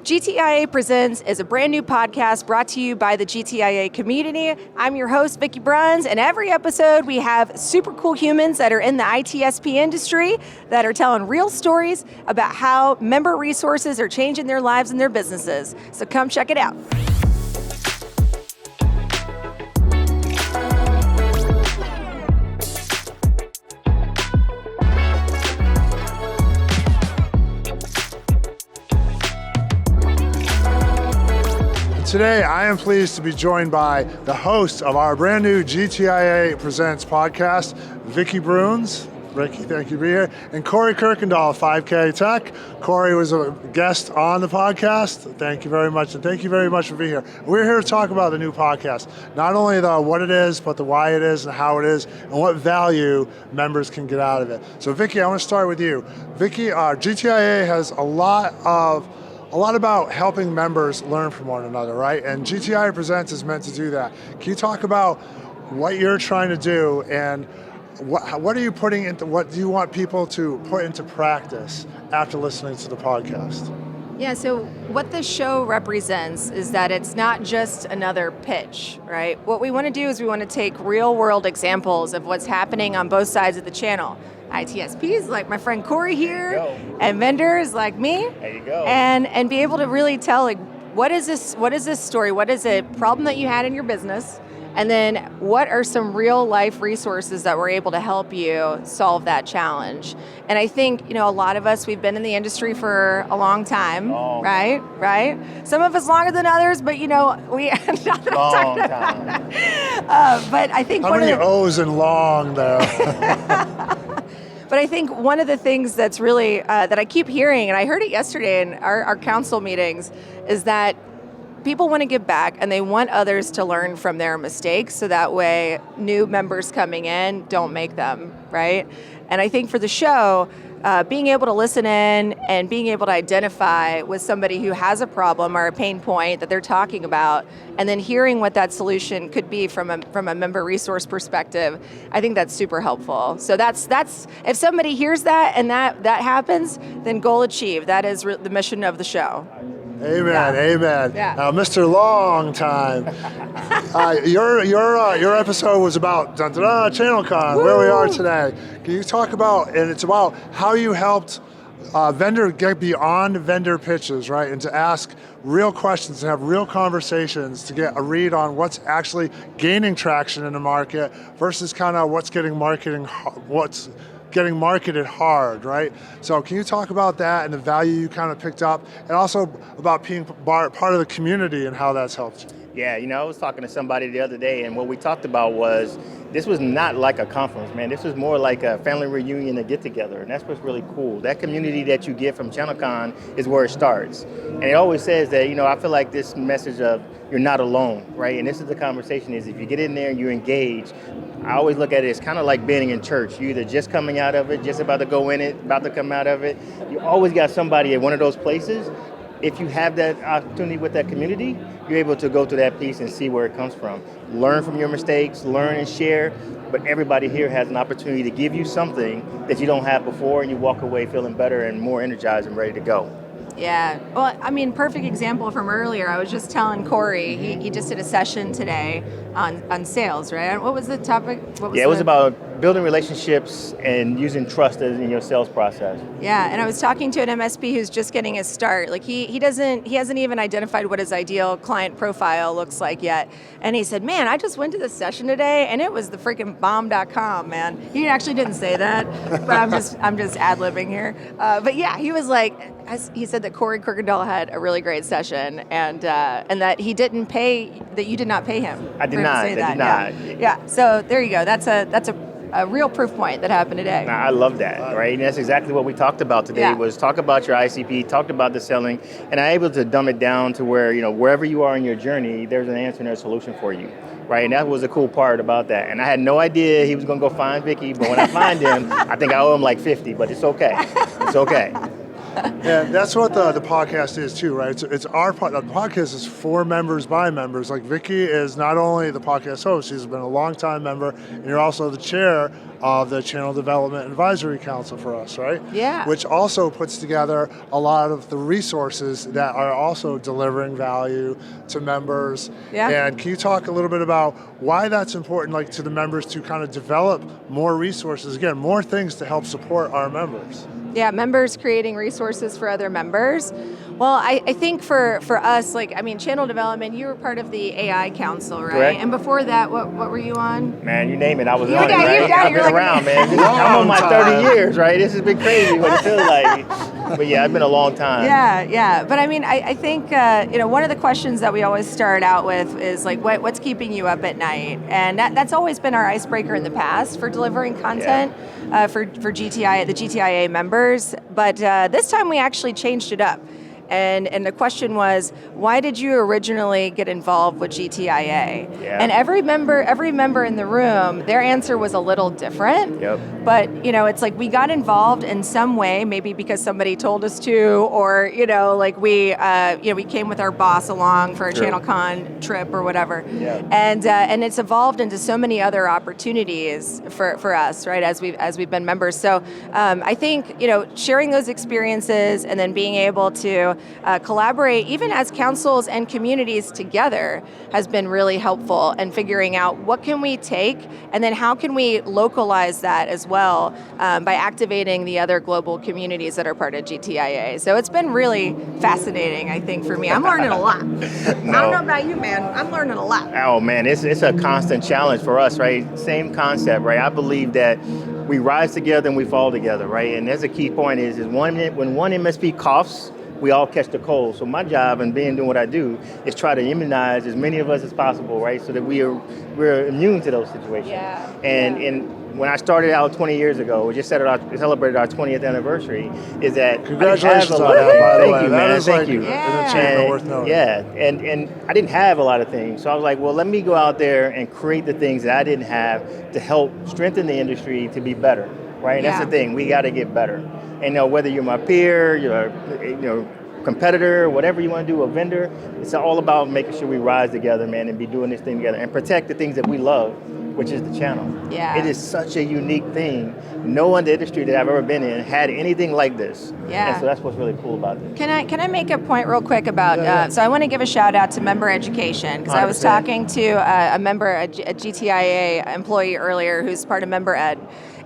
GTIA Presents is a brand new podcast brought to you by the GTIA community. I'm your host, Vicky Bruns, and every episode we have super cool humans that are in the ITSP industry that are telling real stories about how member resources are changing their lives and their businesses. So come check it out. Today, I am pleased to be joined by the host of our brand new GTIA Presents podcast, Vicky Bruns. Vicky, thank you for being here. And Corey Kirkendoll of 5K Tech. Corey was a guest on the podcast. Thank you very much, and thank you very much for being here. We're here to talk about the new podcast. Not only the what it is, but the why it is and how it is, and what value members can get out of it. So Vicky, I want to start with you. Vicky, GTIA has a lot about helping members learn from one another, right? And GTIA Presents is meant to do that. Can you talk about what you're trying to do and what are you putting into, what do you want people to put into practice after listening to the podcast? Yeah, so what this show represents is that it's not just another pitch, right? What we want to do is we want to take real world examples of what's happening on both sides of the channel. ITSPs like my friend Corey here, and vendors like me. There you go. And be able to really tell, like, what is this story? What is a problem that you had in your business? And then what are some real life resources that were able to help you solve that challenge? And I think, a lot of us, we've been in the industry for a long time, right? Some of us longer than others, but we long time. But I think how many O's in long there? But I think one of the things that's really, that I keep hearing, and I heard it yesterday in our council meetings, is that people want to give back and they want others to learn from their mistakes so that way new members coming in don't make them, right? And I think for the show, being able to listen in and being able to identify with somebody who has a problem or a pain point that they're talking about, and then hearing what that solution could be from a member resource perspective, I think that's super helpful. So that's if somebody hears that and that happens, then goal achieved. That is the mission of the show. Amen, amen. Yeah. Now, Mr. Long Time, your episode was about ChannelCon, where we are today. Can you talk about, and it's about how you helped vendor get beyond vendor pitches, right? And to ask real questions and have real conversations to get a read on what's actually gaining traction in the market versus kind of what's getting marketed hard, right? So can you talk about that and the value you kind of picked up, and also about being part of the community and how that's helped you? Yeah, I was talking to somebody the other day, and what we talked about was this was not like a conference, man. This was more like a family reunion, a get-together, and that's what's really cool. That community that you get from ChannelCon is where it starts. And it always says that, I feel like this message of you're not alone, right? And this is the conversation is if you get in there and you engage, I always look at it as kind of like being in church. You're either just coming out of it, just about to go in it, about to come out of it. You always got somebody at one of those places. If you have that opportunity with that community, you're able to go to that piece and see where it comes from. Learn from your mistakes, learn and share, but everybody here has an opportunity to give you something that you don't have before, and you walk away feeling better and more energized and ready to go. Yeah, well, perfect example from earlier. I was just telling Corey, he just did a session today on sales, right? What was the topic? It was about building relationships and using trust in your sales process. Yeah, and I was talking to an MSP who's just getting his start. Like he hasn't even identified what his ideal client profile looks like yet. And he said, man, I just went to this session today and it was the freaking bomb.com, man. He actually didn't say that, but I'm just ad-libbing here. But yeah, he was like, he said that Corey Kirkendoll had a really great session and that you did not pay him. I did not. Yeah. So there you go. That's a real proof point that happened today. I love that, right? And that's exactly what we talked about today, was talk about your ICP, talked about the selling, and I'm able to dumb it down to where, wherever you are in your journey, there's an answer and a solution for you, right? And that was the cool part about that. And I had no idea he was going to go find Vicky, but when I find him, I think I owe him like 50, but it's okay. It's okay. And that's what the podcast is too, right? It's our the podcast is for members by members. Like Vicky is not only the podcast host, she's been a longtime member, and you're also the chair of the Channel Development Advisory Council for us, right? Yeah. Which also puts together a lot of the resources that are also delivering value to members. Yeah. And can you talk a little bit about why that's important, like to the members, to kind of develop more resources, again, more things to help support our members? Yeah, members creating resources for other members. Well, I think for us, channel development, you were part of the AI Council, right? Correct. And before that, what were you on? Man, you name it, I was You on it, got it, right? you got it, I've you're been like- around, man. I'm on my 30 years, right? This has been crazy what it feels like. But yeah, it's been a long time. Yeah. But I think, one of the questions that we always start out with is like, what's keeping you up at night? And that's always been our icebreaker in the past for delivering content for GTIA, the GTIA members. But this time we actually changed it up. And the question was, why did you originally get involved with GTIA? Yeah. And every member in the room, their answer was a little different. Yep. But it's like we got involved in some way, maybe because somebody told us to, or we came with our boss along for a True. ChannelCon trip or whatever. Yeah. And it's evolved into so many other opportunities for us, right? As we've been members. So I think sharing those experiences and then being able to collaborate, even as councils and communities together, has been really helpful in figuring out what can we take, and then how can we localize that as well by activating the other global communities that are part of GTIA. So it's been really fascinating, I think, for me. I'm learning a lot. I don't know about you, man. I'm learning a lot. Oh man, it's a constant challenge for us, right? Same concept, right? I believe that we rise together and we fall together, right? And that's a key point is when one MSP coughs, we all catch the cold. So my job in doing what I do is try to immunize as many of us as possible, right? So that we're immune to those situations. Yeah. And when I started out 20 years ago, we just celebrated our 20th anniversary, is that Congratulations on that, by the way. Thank you, That man. is Thank like you. an achievement worth noting. Yeah, and I didn't have a lot of things. So I was like, well, let me go out there and create the things that I didn't have to help strengthen the industry to be better, right? And that's the thing, we gotta get better. And whether you're my peer, you're competitor, whatever you want to do, a vendor, it's all about making sure we rise together, man, and be doing this thing together and protect the things that we love, which is the channel. Yeah. It is such a unique thing. No one in the industry that I've ever been in had anything like this. Yeah. And so that's what's really cool about this. Can I make a point real quick about, so I want to give a shout out to member education, because I was 100%. talking to a member, a GTIA employee earlier who's part of member ed.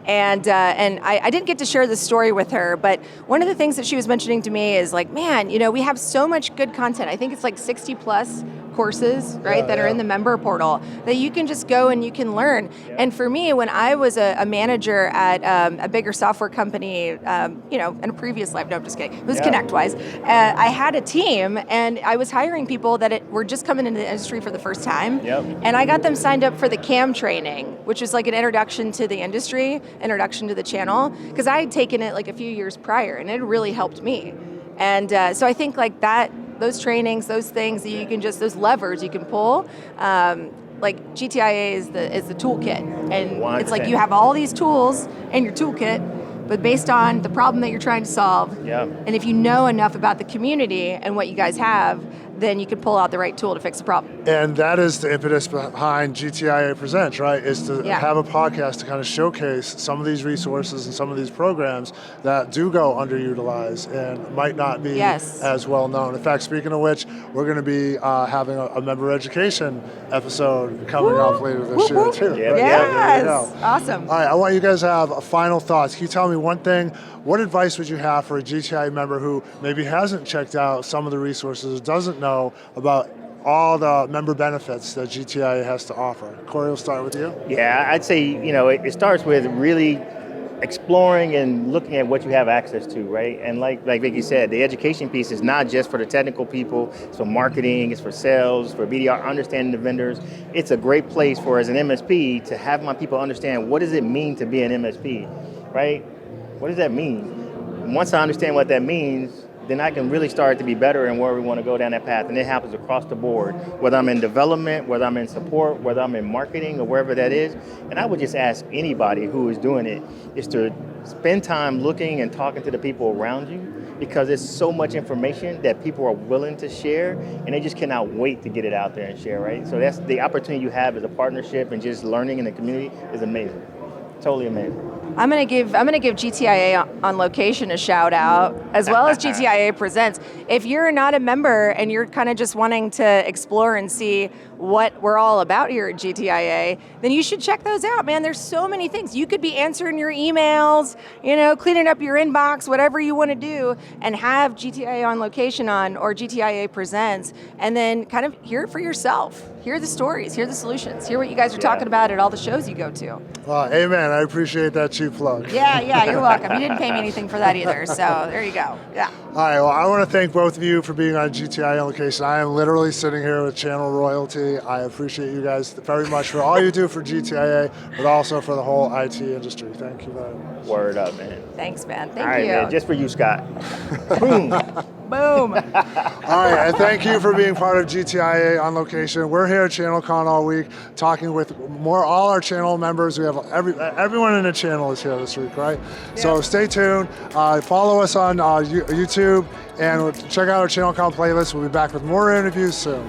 And I didn't get to share the story with her, but one of the things that she was mentioning to me is like, man, we have so much good content. I think it's like 60 plus courses, right, that are in the member portal that you can just go and you can learn. Yeah. And for me, when I was a manager at a bigger software company, in a previous life, no, I'm just kidding, it was ConnectWise, I had a team and I was hiring people that were just coming into the industry for the first time. Yep. And I got them signed up for the CAM training, which is like an introduction to the industry, introduction to the channel, because I had taken it like a few years prior and it really helped me. And so I think like that, those trainings, those things that you can those levers you can pull, like GTIA is the toolkit. And 100%. It's like you have all these tools in your toolkit, but based on the problem that you're trying to solve. Yeah. And if you know enough about the community and what you guys have, then you can pull out the right tool to fix the problem. And that is the impetus behind GTIA Presents, right? Is to have a podcast to kind of showcase some of these resources and some of these programs that do go underutilized and might not be as well known. In fact, speaking of which, we're going to be having a member education episode coming up later this year too. Yeah. Right? Yes, Yeah, awesome. All right, I want you guys to have a final thoughts. Can you tell me one thing? What advice would you have for a GTIA member who maybe hasn't checked out some of the resources, doesn't know about all the member benefits that GTIA has to offer? Corey, we'll start with you. Yeah, I'd say, it starts with really exploring and looking at what you have access to, right? And like Vicky said, the education piece is not just for the technical people, it's for marketing, it's for sales, for BDR, understanding the vendors. It's a great place for, as an MSP, to have my people understand what does it mean to be an MSP, right? What does that mean? Once I understand what that means, then I can really start to be better in where we want to go down that path. And it happens across the board, whether I'm in development, whether I'm in support, whether I'm in marketing, or wherever that is. And I would just ask anybody who is doing it is to spend time looking and talking to the people around you because it's so much information that people are willing to share, and they just cannot wait to get it out there and share, right? So that's the opportunity you have as a partnership, and just learning in the community is amazing. Totally amazing. I'm gonna give GTIA on Location a shout out, as well as GTIA Presents. If you're not a member and you're kind of just wanting to explore and see what we're all about here at GTIA, then you should check those out, man. There's so many things. You could be answering your emails, cleaning up your inbox, whatever you want to do, and have GTIA on Location on, or GTIA Presents, and then kind of hear it for yourself. Hear the stories, hear the solutions, hear what you guys are talking about at all the shows you go to. Well, amen. I appreciate that cheap plug. Yeah, you're welcome. You didn't pay me anything for that either, so there you go. Yeah. All right, well, I want to thank both of you for being on GTI on Location. I am literally sitting here with channel royalty. I appreciate you guys very much for all you do for GTIA, but also for the whole IT industry. Thank you very much. Word up, man. Thanks, man. Thank All right, you. man, just for you, Scott. Boom. All Boom. right, and thank you for being part of GTIA on Location. We're here at ChannelCon all week, talking with all our channel members. We have everyone in the channel is here this week, right? Yeah. So stay tuned. Follow us on YouTube and check out our ChannelCon playlist. We'll be back with more interviews soon.